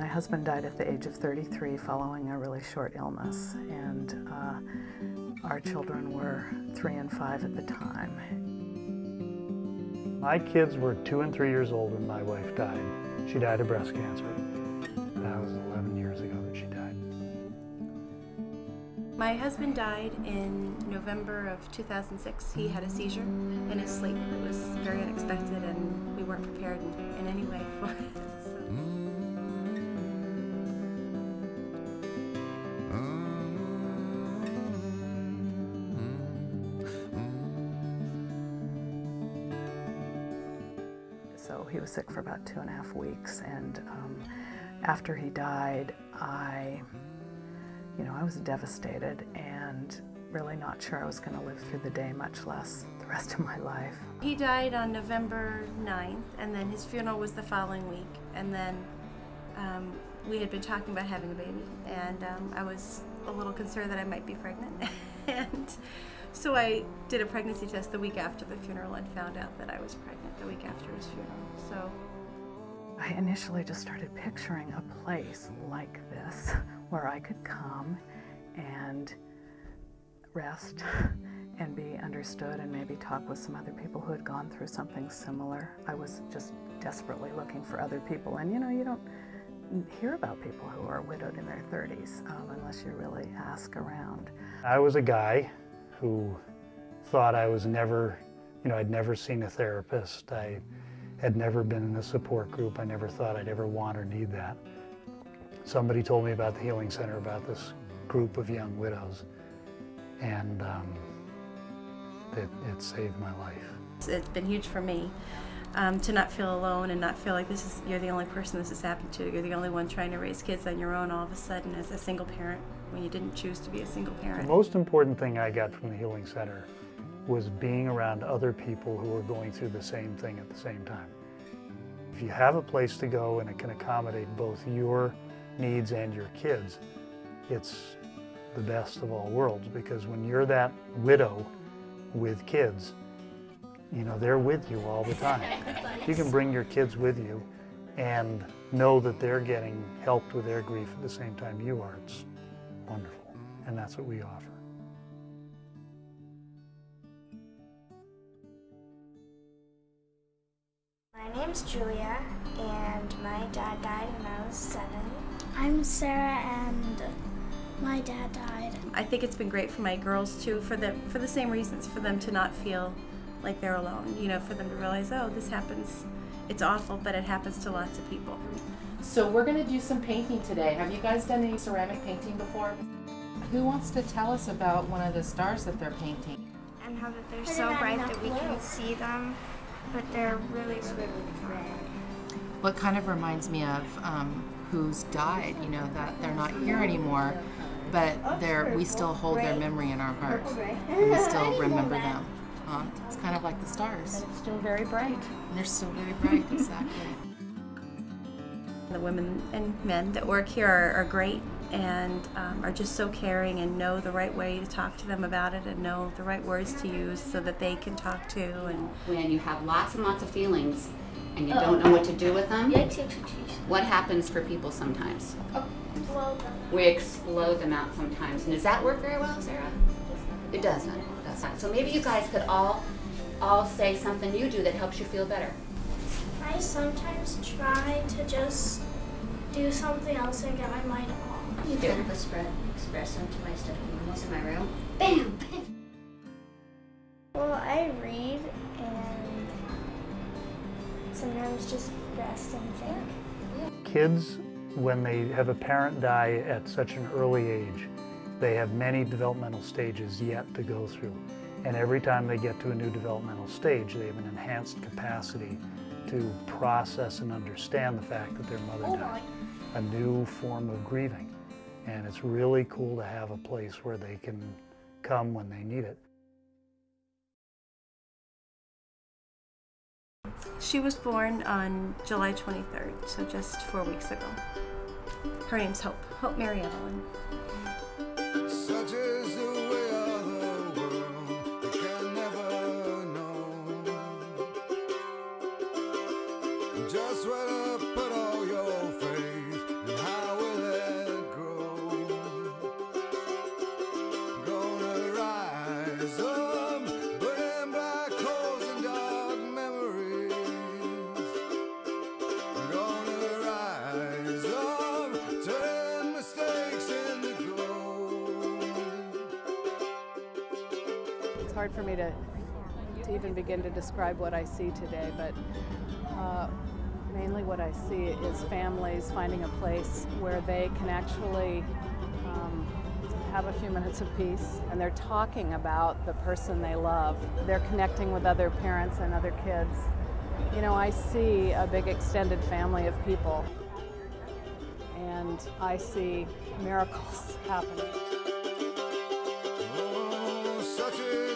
My husband died at the age of 33 following a really short illness, and our children were 3 and 5 at the time. My kids were 2 and 3 years old when my wife died. She died of breast cancer. That was 11 years ago that she died. My husband died in November of 2006. He had a seizure in his sleep. It was very unexpected, and we weren't prepared in any way for it. So he was sick for about 2.5 weeks, and after he died, I was devastated and really not sure I was going to live through the day, much less the rest of my life. He died on November 9th, and then his funeral was the following week, and then we had been talking about having a baby, and I was a little concerned that I might be pregnant, and so I did a pregnancy test the week after the funeral and found out that I was pregnant the week after his funeral. So I initially just started picturing a place like this where I could come and rest and be understood and maybe talk with some other people who had gone through something similar. I was just desperately looking for other people, and you don't hear about people who are widowed in their 30s unless you really ask around. I was a guy who thought I was never, I'd never seen a therapist. I had never been in a support group. I never thought I'd ever want or need that. Somebody told me about the Healing Center, about this group of young widows, and it saved my life. It's been huge for me to not feel alone and not feel like you're the only person this has happened to. You're the only one trying to raise kids on your own all of a sudden as a single parent when you didn't choose to be a single parent. The most important thing I got from the Healing Center was being around other people who were going through the same thing at the same time. If you have a place to go and it can accommodate both your needs and your kids, it's the best of all worlds, because when you're that widow with kids, they're with you all the time. You can bring your kids with you and know that they're getting helped with their grief at the same time you are. It's wonderful, and that's what we offer. My name's Julia, and my dad died when I was 7. I'm Sarah, and my dad died. I think it's been great for my girls too, for the same reasons, for them to not feel like they're alone, for them to realize, oh, this happens, it's awful, but it happens to lots of people. So we're going to do some painting today. Have you guys done any ceramic painting before? Who wants to tell us about one of the stars that they're painting? And how that they're so bright that we can see them, but they're really far. What kind of reminds me of who's died, that they're not here anymore, but we still hold their memory in our heart, and we still remember them. It's kind of like the stars. And it's still very bright. And they're still very bright, exactly. The women and men that work here are great, and are just so caring and know the right way to talk to them about it and know the right words to use so that they can talk too. And when you have lots and lots of feelings and you don't know what to do with them, what happens for people sometimes? We explode them out sometimes. And does that work very well, Sarah? It doesn't. So maybe you guys could all say something you do that helps you feel better. I sometimes try to just do something else and get my mind off. You do. Kind of express them to my stuffed animals in my room. Bam! Well, I read and sometimes just rest and think. Kids, when they have a parent die at such an early age, they have many developmental stages yet to go through. And every time they get to a new developmental stage, they have an enhanced capacity to process and understand the fact that their mother died. A new form of grieving. And it's really cool to have a place where they can come when they need it. she was born on July 23rd, so just 4 weeks ago. Her name's Hope Mary Evelyn. Such is the way of the world, you can never know just where to put all your faith. hard for me to even begin to describe what I see today, but mainly what I see is families finding a place where they can actually have a few minutes of peace, and they're talking about the person they love. They're connecting with other parents and other kids. You know, I see a big extended family of people, and I see miracles happening. Oh, such a